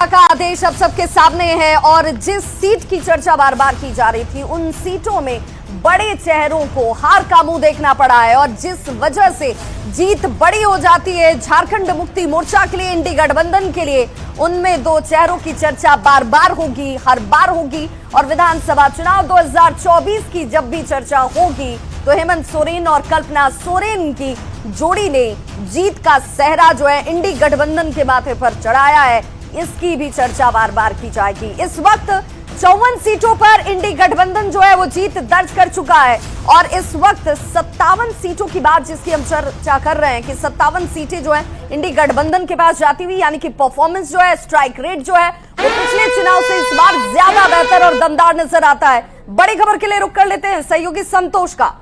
का आदेश अब सबके सामने है और जिस सीट की चर्चा बार बार की जा रही थी, उन सीटों में बड़े चेहरों को हार का मुंह देखना पड़ा है और जिस वजह से जीत बड़ी हो जाती है झारखंड मुक्ति मोर्चा के लिए, इंडी गठबंधन के लिए, उनमें दो चेहरों की चर्चा बार बार होगी, हर बार होगी। और विधानसभा चुनाव 2024 की जब भी चर्चा होगी तो हेमंत सोरेन और कल्पना सोरेन की जोड़ी ने जीत का सेहरा जो है इंडी गठबंधन के माथे पर चढ़ाया है, इसकी भी चर्चा बार बार की जाएगी। इस वक्त 54 सीटों पर इंडी गठबंधन जो है वो जीत दर्ज कर चुका है और इस वक्त 57 सीटों की बात जिसकी हम चर्चा कर रहे हैं कि 57 सीटें जो है इंडी गठबंधन के पास जाती हुई, यानी कि परफॉर्मेंस जो है, स्ट्राइक रेट जो है वो पिछले चुनाव से इस बार ज्यादा बेहतर और दमदार नजर आता है। बड़ी खबर के लिए रुख कर लेते हैं सहयोगी संतोष का।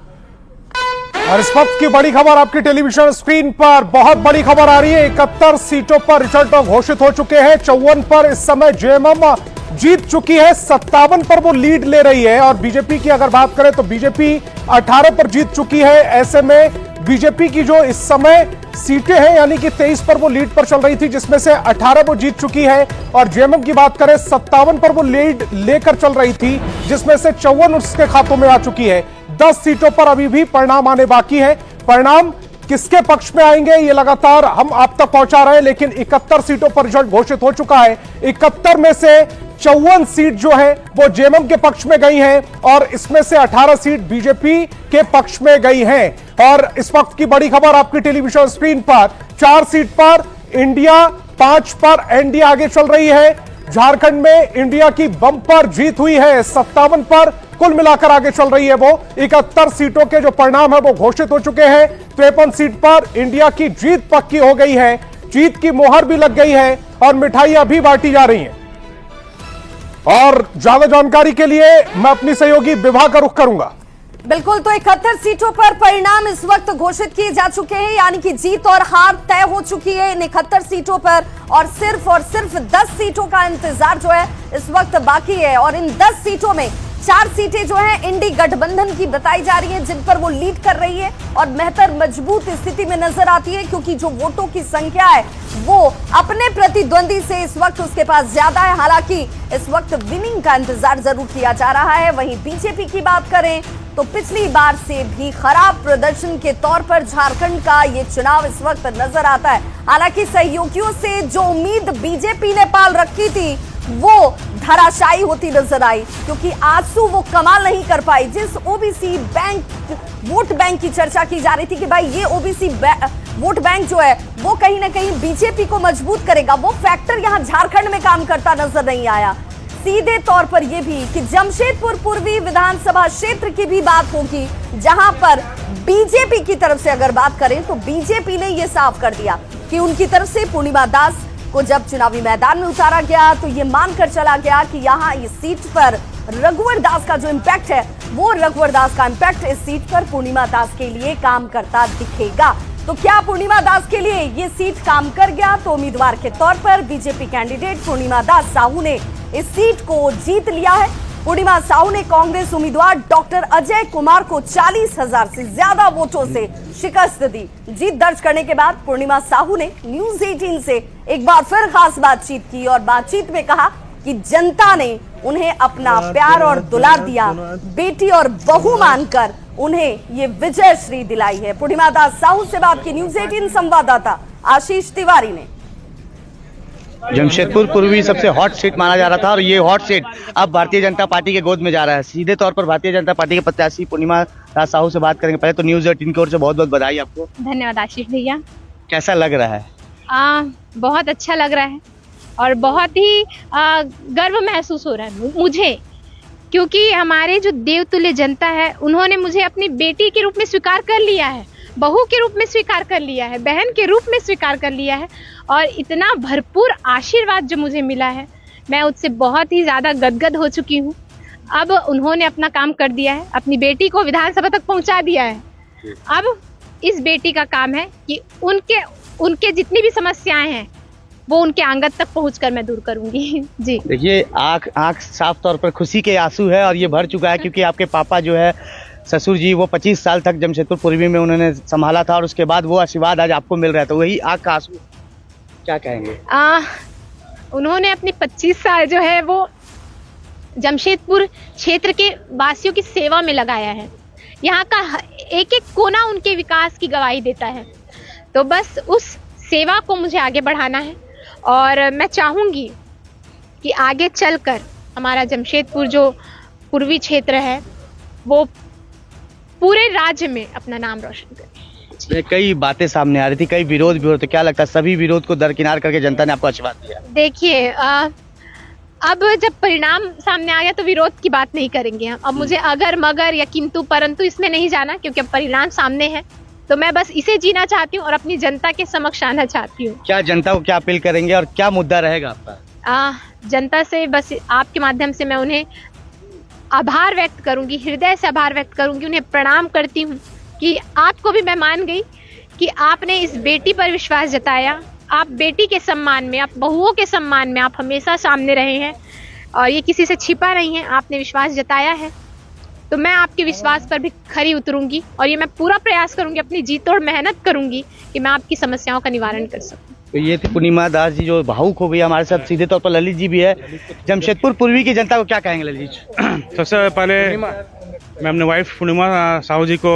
और इस वक्त की बड़ी खबर आपकी टेलीविजन स्क्रीन पर, बहुत बड़ी खबर आ रही है। 71 सीटों पर रिजल्ट घोषित हो चुके हैं। 54 पर इस समय जेएमएम जीत चुकी है, 57 पर वो लीड ले रही है। और बीजेपी की अगर बात करें तो बीजेपी 18 पर जीत चुकी है। ऐसे में बीजेपी की जो इस समय सीटें हैं, यानी कि 23 पर वो लीड पर चल रही थी, जिसमें से 18 वो जीत चुकी है। और जेएमएम की बात करें 57 पर वो लीड लेकर चल रही थी, जिसमें से 54 उसके खातों में आ चुकी है। 10 सीटों पर अभी भी परिणाम आने बाकी है। परिणाम किसके पक्ष में आएंगे ये लगातार हम आप तक पहुंचा रहे हैं, लेकिन 71 सीटों पर रिजल्ट घोषित हो चुका है। 71 में से 54 सीट जो है वो जेएमएम के पक्ष में गई हैं और इसमें से 18 सीट बीजेपी के पक्ष में गई हैं। और इस वक्त की बड़ी खबर आपकी टेलीविजन स्क्रीन पर, 4 सीट पर इंडिया, 5 पर एनडीए आगे चल रही है। झारखंड में इंडिया की बम्पर जीत हुई है, 57 पर कुल मिलाकर आगे चल रही है वो। 71 सीटों के जो परिणाम है वो घोषित हो चुके हैं। 53 सीट पर इंडिया की जीत पक्की हो गई है, जीत की मोहर भी लग गई है और मिठाइयां भी बांटी जा रही हैं। और ज्यादा जानकारी के लिए मैं अपनी सहयोगी विभा का रुख करूंगा। बिल्कुल, तो 71 सीटों पर परिणाम इस वक्त घोषित किए जा चुके हैं, यानी कि जीत और हार तय हो चुकी है इन 71 सीटों पर और सिर्फ 10 सीटों का इंतजार जो है इस वक्त बाकी है। और इन 10 सीटों में 4 सीटें जो हैं इंडी गठबंधन की बताई जा रही हैं, जिन पर वो लीड कर रही है और बेहतर मजबूत स्थिति में नजर आती है, क्योंकि जो वोटों की संख्या है वो अपने प्रतिद्वंदी से इस वक्त उसके पास ज्यादा है। हालांकि इस वक्त विनिंग का इंतजार जरूर किया जा रहा है। वहीं बीजेपी की बात करें तो पिछली बार से भी खराब प्रदर्शन के तौर पर झारखंड का ये चुनाव इस वक्त नजर आता है। हालांकि सहयोगियों से जो उम्मीद बीजेपी ने पाल रखी थी वो धराशायी होती नजर आई, क्योंकि आंसू वो कमाल नहीं कर पाई। जिस ओबीसी बैंक, वोट बैंक की चर्चा की जा रही थी कि भाई ये ओबीसी वोट बैंक जो है वो कहीं ना कहीं बीजेपी को मजबूत करेगा, वो फैक्टर यहां झारखंड में काम करता नजर नहीं आया। सीधे तौर पर यह भी कि जमशेदपुर पूर्वी विधानसभा क्षेत्र की भी बात होगी, जहां पर बीजेपी की तरफ से अगर बात करें तो बीजेपी ने यह साफ कर दिया कि उनकी तरफ से पूर्णिमा दास को जब चुनावी मैदान में उतारा गया तो ये मानकर चला गया कि यहाँ इस सीट पर रघुवर दास का जो इम्पैक्ट है वो रघुवर दास का इम्पैक्ट इस सीट पर पूर्णिमा दास के लिए काम करता दिखेगा। तो क्या पूर्णिमा दास के लिए ये सीट काम कर गया? तो उम्मीदवार के तौर पर बीजेपी कैंडिडेट पूर्णिमा दास साहू ने इस सीट को जीत लिया है। पूर्णिमा साहू ने कांग्रेस उम्मीदवार डॉक्टर अजय कुमार को 40,000 से ज्यादा वोटों से शिकस्त दी। जीत दर्ज करने के बाद पूर्णिमा साहू ने न्यूज 18 से एक बार फिर खास बातचीत की और बातचीत में कहा कि जनता ने उन्हें अपना प्यार और दुलार दिया, बेटी और बहू मानकर उन्हें ये विजय श्री दिलाई है। पूर्णिमा दास साहू से बात की न्यूज 18 संवाददाता आशीष तिवारी ने। जमशेदपुर पूर्वी सबसे हॉट सीट माना जा रहा था और ये हॉट सीट अब भारतीय जनता पार्टी के गोद में जा रहा है। सीधे तौर पर भारतीय जनता पार्टी के प्रत्याशी पूर्णिमा दास साहू से बात करेंगे। पहले तो न्यूज 18 की ओर से बहुत बहुत बधाई आपको। धन्यवाद आशीष भैया। कैसा लग रहा है? बहुत अच्छा लग रहा है और बहुत ही गर्व महसूस हो रहा है मुझे, क्योंकि हमारे जो देवतुल्य जनता है उन्होंने मुझे अपनी बेटी के रूप में स्वीकार कर लिया है, बहू के रूप में स्वीकार कर लिया है, बहन के रूप में स्वीकार कर लिया है और इतना भरपूर आशीर्वाद जो मुझे मिला है, मैं उससे बहुत ही ज़्यादा गदगद हो चुकी हूँ। अब उन्होंने अपना काम कर दिया है, अपनी बेटी को विधानसभा तक पहुँचा दिया है। अब इस बेटी का काम है कि उनके जितनी भी समस्याएं हैं वो उनके आंगन तक पहुंचकर मैं दूर करूंगी। जी देखिए, आंख साफ तौर पर खुशी के आंसू है और ये भर चुका है, क्योंकि आपके पापा जो है ससुर जी वो 25 साल तक जमशेदपुर पूर्वी में उन्होंने संभाला था और उसके बाद वो आशीर्वाद आज आपको मिल रहा है, तो वही आंख का आंसू क्या कहेंगे? उन्होंने अपनी 25 साल जो है वो जमशेदपुर क्षेत्र के वासियों की सेवा में लगाया है। यहाँ का एक एक कोना उनके विकास की गवाही देता है। तो बस उस सेवा को मुझे आगे बढ़ाना है और मैं चाहूँगी कि आगे चलकर हमारा जमशेदपुर जो पूर्वी क्षेत्र है वो पूरे राज्य में अपना नाम रोशन करे। कई बातें सामने आ रही थी, कई विरोध भी हो रहे थे, क्या लगता है सभी विरोध को दरकिनार करके जनता ने आपको आशीर्वाद दिया? देखिए अब जब परिणाम सामने आ गया तो विरोध की बात नहीं करेंगे हम। अब मुझे अगर मगर या किंतु परंतु इसमें नहीं जाना, क्योंकि अब परिणाम सामने है। तो मैं बस इसे जीना चाहती हूँ और अपनी जनता के समक्ष आना चाहती हूँ। क्या जनता को क्या अपील करेंगे और क्या मुद्दा रहेगा आपका? जनता से बस आपके माध्यम से मैं उन्हें आभार व्यक्त करूंगी, हृदय से आभार व्यक्त करूंगी, उन्हें प्रणाम करती हूँ कि आपको भी मैं मान गई कि आपने इस बेटी पर विश्वास जताया। आप बेटी के सम्मान में, आप बहुओं के सम्मान में आप हमेशा सामने रहे हैं और ये किसी से छिपा नहीं है, आपने विश्वास जताया है। तो मैं आपके विश्वास पर भी खरी उतरूंगी और ये मैं पूरा प्रयास करूंगी, अपनी जी तोड़ मेहनत करूंगी कि मैं आपकी समस्याओं का निवारण कर सकूं। तो ये थी पूर्णिमा दास जी जो भावुक हो गई। हमारे साथ सीधे तौर पर ललित जी भी है। जमशेदपुर पूर्वी की जनता को क्या कहेंगे ललित जी? सबसे पहले मैं अपने वाइफ पूर्णिमा साहू जी को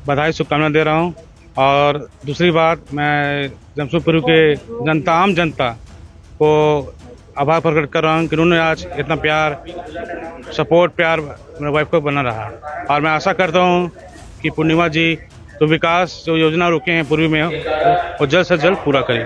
बधाई शुभकामना दे रहा हूँ और दूसरी बात मैं जमशेदपुर के जनता, आम जनता को आभार प्रकट कर रहा हूँ कि उन्होंने आज इतना प्यार, सपोर्ट, प्यार मेरे वाइफ को बना रहा। और मैं आशा करता हूँ कि पूर्णिमा जी तो विकास जो योजना रुके हैं पूर्वी में वो जल्द से जल्द पूरा करें।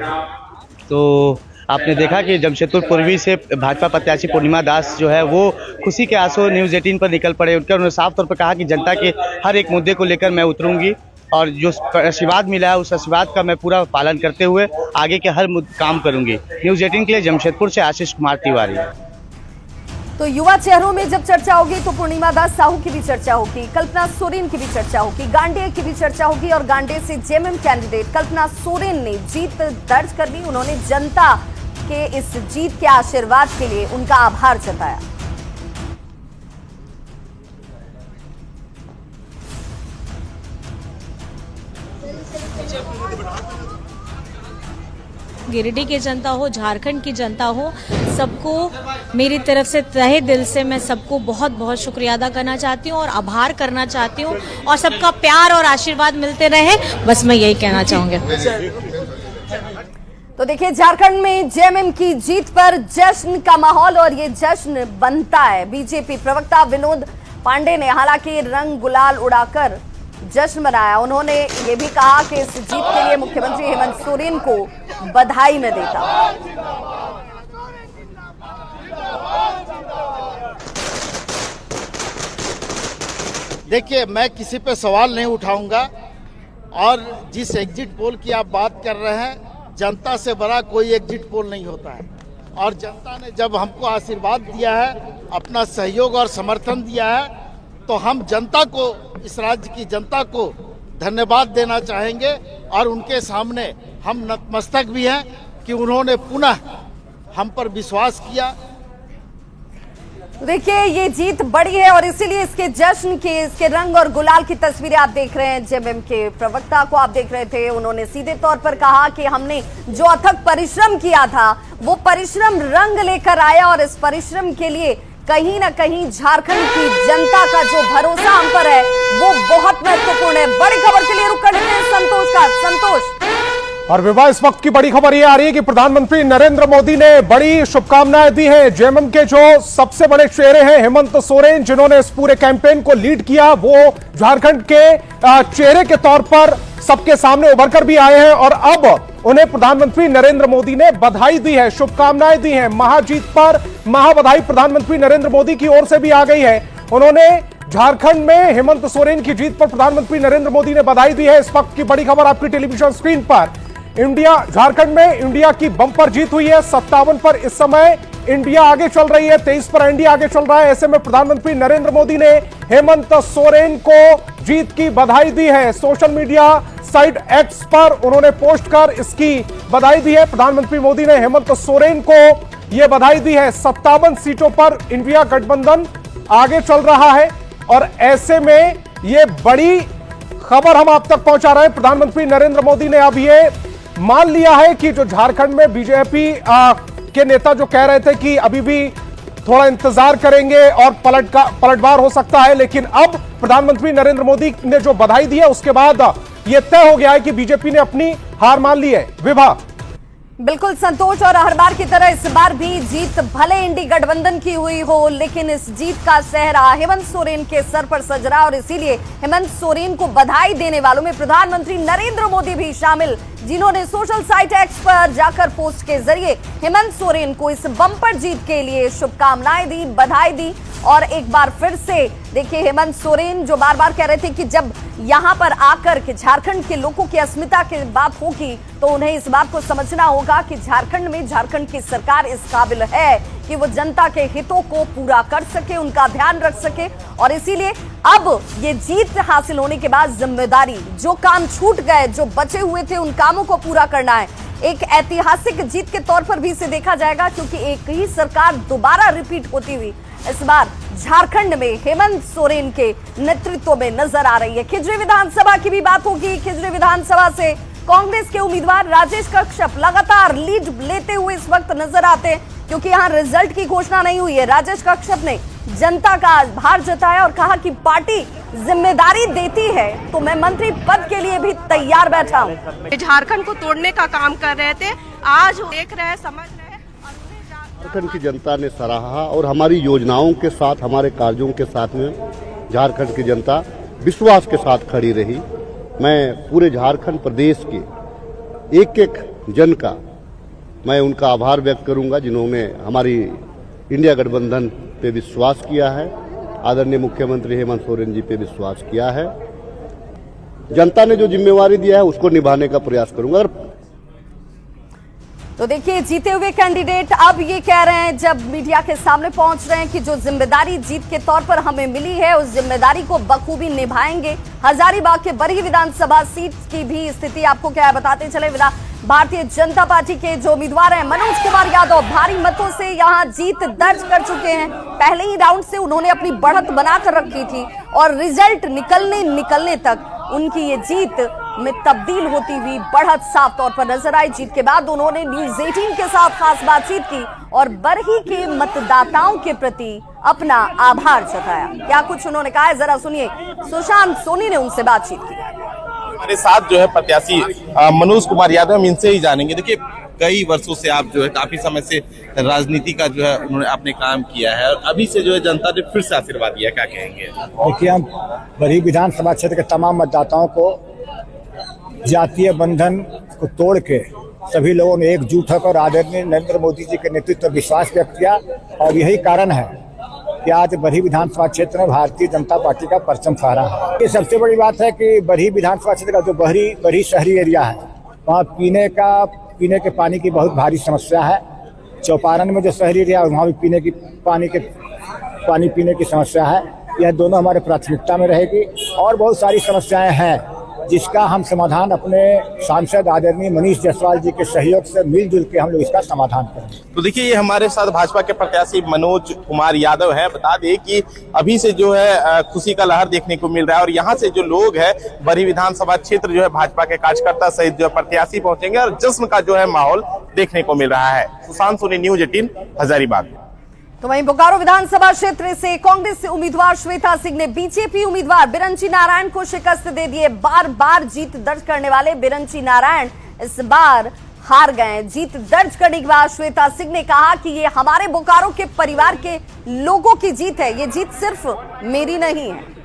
तो आपने देखा कि जमशेदपुर पूर्वी से भाजपा प्रत्याशी पूर्णिमा दास जो है वो खुशी के आंसू न्यूज़ 18 पर निकल पड़े। उन्होंने साफ तौर पर कहा कि जनता के हर एक मुद्दे को लेकर मैं उतरूंगी और जो आशीर्वाद मिला है उस आशीर्वाद का मैं पूरा पालन करते हुए आगे के हर काम करूंगी। न्यूज़ 18 के लिए जमशेदपुर से आशीष कुमार तिवारी। तो युवा चेहरों में जब चर्चा होगी तो पूर्णिमा दास साहू की भी चर्चा होगी, कल्पना सोरेन की भी चर्चा होगी, गांडे की भी चर्चा होगी और गांडे से जेएमएम कैंडिडेट कल्पना सोरेन ने जीत दर्ज कर ली। उन्होंने जनता के इस जीत के आशीर्वाद के लिए उनका आभार जताया। गिरिडीह की जनता हो, झारखंड की जनता हो, सबको मेरी तरफ से तहे दिल से मैं सबको बहुत बहुत शुक्रिया अदा करना चाहती हूँ और आभार करना चाहती हूँ और सबका प्यार और आशीर्वाद मिलते रहे, बस मैं यही कहना चाहूंगी। तो देखिए झारखंड में जेएमएम की जीत पर जश्न का माहौल और ये जश्न बनता है। बीजेपी प्रवक्ता विनोद पांडे ने हालांकि रंग गुलाल उड़ाकर जश्न मनाया। उन्होंने ये भी कहा कि इस जीत के लिए मुख्यमंत्री हेमंत सोरेन को बधाई मैं देता हूं। देखिए, मैं किसी पे सवाल नहीं उठाऊंगा और जिस एग्जिट पोल की आप बात कर रहे हैं, जनता से बड़ा कोई एग्जिट पोल नहीं होता है। और जनता ने जब हमको आशीर्वाद दिया है, अपना सहयोग और समर्थन दिया है, तो हम जनता को, इस राज्य की जनता को धन्यवाद देना चाहेंगे और उनके सामने हम नतमस्तक भी हैं कि उन्होंने पुनः हम पर विश्वास किया। देखिए ये जीत बड़ी है और इसीलिए इसके जश्न के, इसके रंग और गुलाल की तस्वीरें आप देख रहे हैं। जेएमएम के प्रवक्ता को आप देख रहे थे, उन्होंने सीधे तौर पर कहा कि हमने जो अथक परिश्रम किया था वो परिश्रम रंग लेकर आया और इस परिश्रम के लिए कहीं ना कहीं झारखंड की जनता का जो भरोसा हम पर है वो बहुत महत्वपूर्ण है। बड़ी खबर के लिए रुक करते हैं संतोष का। संतोष, और विवाह इस वक्त की बड़ी खबर यह आ रही है कि प्रधानमंत्री नरेंद्र मोदी ने बड़ी शुभकामनाएं दी हैं। जेएमएम के जो सबसे बड़े चेहरे हैं हेमंत सोरेन, जिन्होंने इस पूरे कैंपेन को लीड किया, वो झारखंड के चेहरे के तौर पर सबके सामने उभर कर भी आए हैं और अब उन्हें प्रधानमंत्री नरेंद्र मोदी ने बधाई दी है, शुभकामनाएं दी हैं। महाजीत पर महाबधाई प्रधानमंत्री नरेंद्र मोदी की ओर से भी आ गई है। उन्होंने झारखंड में हेमंत सोरेन की जीत पर प्रधानमंत्री नरेंद्र मोदी ने बधाई दी है। इस वक्त की बड़ी खबर आपकी टेलीविजन स्क्रीन पर। झारखंड में इंडिया की बंपर जीत हुई है। 57 पर इस समय इंडिया आगे चल रही है, 23 पर एनडीए आगे चल रहा है। ऐसे में प्रधानमंत्री नरेंद्र मोदी ने हेमंत सोरेन को जीत की बधाई दी है। सोशल मीडिया साइट एक्स पर उन्होंने पोस्ट कर इसकी बधाई दी है। प्रधानमंत्री मोदी ने हेमंत सोरेन को यह बधाई दी है। 57 सीटों पर इंडिया गठबंधन आगे चल रहा है और ऐसे में यह बड़ी खबर हम आप तक पहुंचा रहे हैं। प्रधानमंत्री नरेंद्र मोदी ने अब यह मान लिया है कि जो झारखंड में बीजेपी के नेता जो कह रहे थे कि अभी भी थोड़ा इंतजार करेंगे और पलटवार हो सकता है, लेकिन अब प्रधानमंत्री नरेंद्र मोदी ने जो बधाई दी है उसके बाद यह तय हो गया है कि बीजेपी ने अपनी हार मान ली है। विभा। बिल्कुल संतोष, और हर बार की तरह इस बार भी जीत भले इंडी गठबंधन की हुई हो, लेकिन इस जीत का सेहरा हेमंत सोरेन के सर पर सज रहा और इसीलिए हेमंत सोरेन को बधाई देने वालों में प्रधानमंत्री नरेंद्र मोदी भी शामिल, जिन्होंने सोशल साइट एक्स पर जाकर पोस्ट के जरिए हेमंत सोरेन को इस बम्पर जीत के लिए शुभकामनाएं दी, बधाई दी। और एक बार फिर से देखिए, हेमंत सोरेन जो बार बार कह रहे थे कि जब यहां पर आकर के झारखंड के लोगों की अस्मिता की बात होगी तो उन्हें इस बात को समझना होगा कि झारखंड में झारखंड की सरकार इस काबिल है कि वो जनता के हितों को पूरा कर सके, उनका ध्यान रख सके। और इसीलिए अब ये जीत हासिल होने के बाद जिम्मेदारी, जो काम छूट गए, जो बचे हुए थे, उन कामों को पूरा करना है। एक ऐतिहासिक जीत के तौर पर भी इसे देखा जाएगा, क्योंकि एक ही सरकार दोबारा रिपीट होती हुई इस बार झारखंड में हेमंत सोरेन के नेतृत्व में नजर आ रही है। खिजरी विधानसभा की भी बात होगी। खिजरी विधानसभा से कांग्रेस के उम्मीदवार राजेश कश्यप लगातार लीड लेते हुए इस वक्त नजर आते हैं, क्योंकि यहां रिजल्ट की घोषणा नहीं हुई है। राजेश कश्यप ने जनता का आभार जताया और कहा कि पार्टी जिम्मेदारी देती है तो मैं मंत्री पद के लिए भी तैयार बैठा हूं। झारखंड को तोड़ने का काम कर रहे थे, आज देख रहे, समझ रहे। झारखंड की जनता ने सराहा और हमारी योजनाओं के साथ, हमारे कार्यों के साथ में झारखंड की जनता विश्वास के साथ खड़ी रही। मैं पूरे झारखंड प्रदेश के एक एक जन का मैं उनका आभार व्यक्त करूंगा, जिन्होंने हमारी इंडिया गठबंधन पे विश्वास किया है, आदरणीय मुख्यमंत्री हेमंत सोरेन जी पे विश्वास किया है। जनता ने जो जिम्मेवारी दिया है उसको निभाने का प्रयास करूंगा। तो देखिए, जीते हुए कैंडिडेट अब ये कह रहे हैं, जब मीडिया के सामने पहुंच रहे हैं, कि जो जिम्मेदारी जीत के तौर पर हमें मिली है उस जिम्मेदारी को बखूबी निभाएंगे। हजारीबाग के बरही विधानसभा सीट की भी स्थिति आपको क्या है बताते चले। भारतीय जनता पार्टी के जो उम्मीदवार हैं मनोज कुमार यादव भारी मतों से यहां जीत दर्ज कर चुके हैं। पहले ही राउंड से उन्होंने अपनी बढ़त बनाकर रखी थी और रिजल्ट निकलने तक उनकी ये जीत में तब्दील होती हुई बढ़त साफ तौर पर नजर आई। जीत के बाद उन्होंने न्यूज़ 18 के साथ खास बातचीत की और बरही के मतदाताओं के प्रति अपना आभार जताया। क्या कुछ उन्होंने कहा है, जरा सुनिए। सुशांत सोनी ने उनसे बातचीत की। हमारे साथ जो है प्रत्याशी मनोज कुमार यादव, हम इनसे ही जानेंगे। देखिए, कई वर्षों से आप जो है, काफी समय से राजनीति का जो है उन्होंने आपने काम किया है और अभी से जो है जनता ने फिर से आशीर्वाद दिया, क्या कहेंगे? देखिए, हम बरही विधानसभा क्षेत्र के तमाम मतदाताओं को जातीय बंधन को तोड़ के सभी लोगों ने एकजुट होकर आदरणीय नरेंद्र मोदी जी के नेतृत्व पर विश्वास व्यक्त किया और यही कारण है कि आज बरही विधानसभा क्षेत्र में भारतीय जनता पार्टी का परचम फहरा है। ये सबसे बड़ी बात है कि बरही विधानसभा क्षेत्र का जो बरही शहरी एरिया है, वहाँ पीने के पानी की बहुत भारी समस्या है। चौपारण में जो शहरी एरिया है वहाँ भी पानी पीने की समस्या है। यह दोनों हमारे प्राथमिकता में रहेगी और बहुत सारी समस्याएं हैं जिसका हम समाधान अपने सांसद आदरणीय मनीष जायसवाल जी के सहयोग से मिलजुल के हम लोग इसका समाधान करेंगे। तो देखिए, ये हमारे साथ भाजपा के प्रत्याशी मनोज कुमार यादव है। बता दें कि अभी से जो है खुशी का लहर देखने को मिल रहा है और यहाँ से जो लोग है बरही विधानसभा क्षेत्र जो है भाजपा के कार्यकर्ता सहित जो प्रत्याशी पहुंचेंगे और जश्न का जो है माहौल देखने को मिल रहा है। सुशांत सोनी, न्यूज़ 18, हजारीबाग। तो वहीं बोकारो विधानसभा क्षेत्र से कांग्रेस से उम्मीदवार श्वेता सिंह ने बीजेपी उम्मीदवार बिरंची नारायण को शिकस्त दे दी है। बार बार जीत दर्ज करने वाले बिरंची नारायण इस बार हार गए। जीत दर्ज करने के बाद श्वेता सिंह ने कहा कि ये हमारे बोकारो के परिवार के लोगों की जीत है, ये जीत सिर्फ मेरी नहीं है।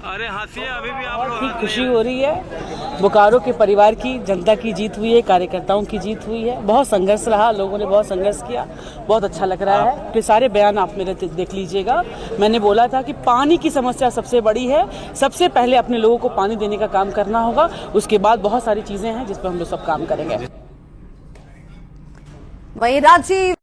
अरे हंसिए, अभी भी आप लोग खुशी हो रही है। बोकारो के परिवार की, जनता की जीत हुई है, कार्यकर्ताओं की जीत हुई है। बहुत संघर्ष रहा, लोगों ने बहुत संघर्ष किया, बहुत अच्छा लग रहा है। फिर सारे बयान आप मेरे देख लीजिएगा। मैंने बोला था कि पानी की समस्या सबसे बड़ी है, सबसे पहले अपने लोगों को पानी देने का काम करना होगा, उसके बाद बहुत सारी चीजें हैं जिस पर हम लोग सब काम करेंगे। वहीं रांची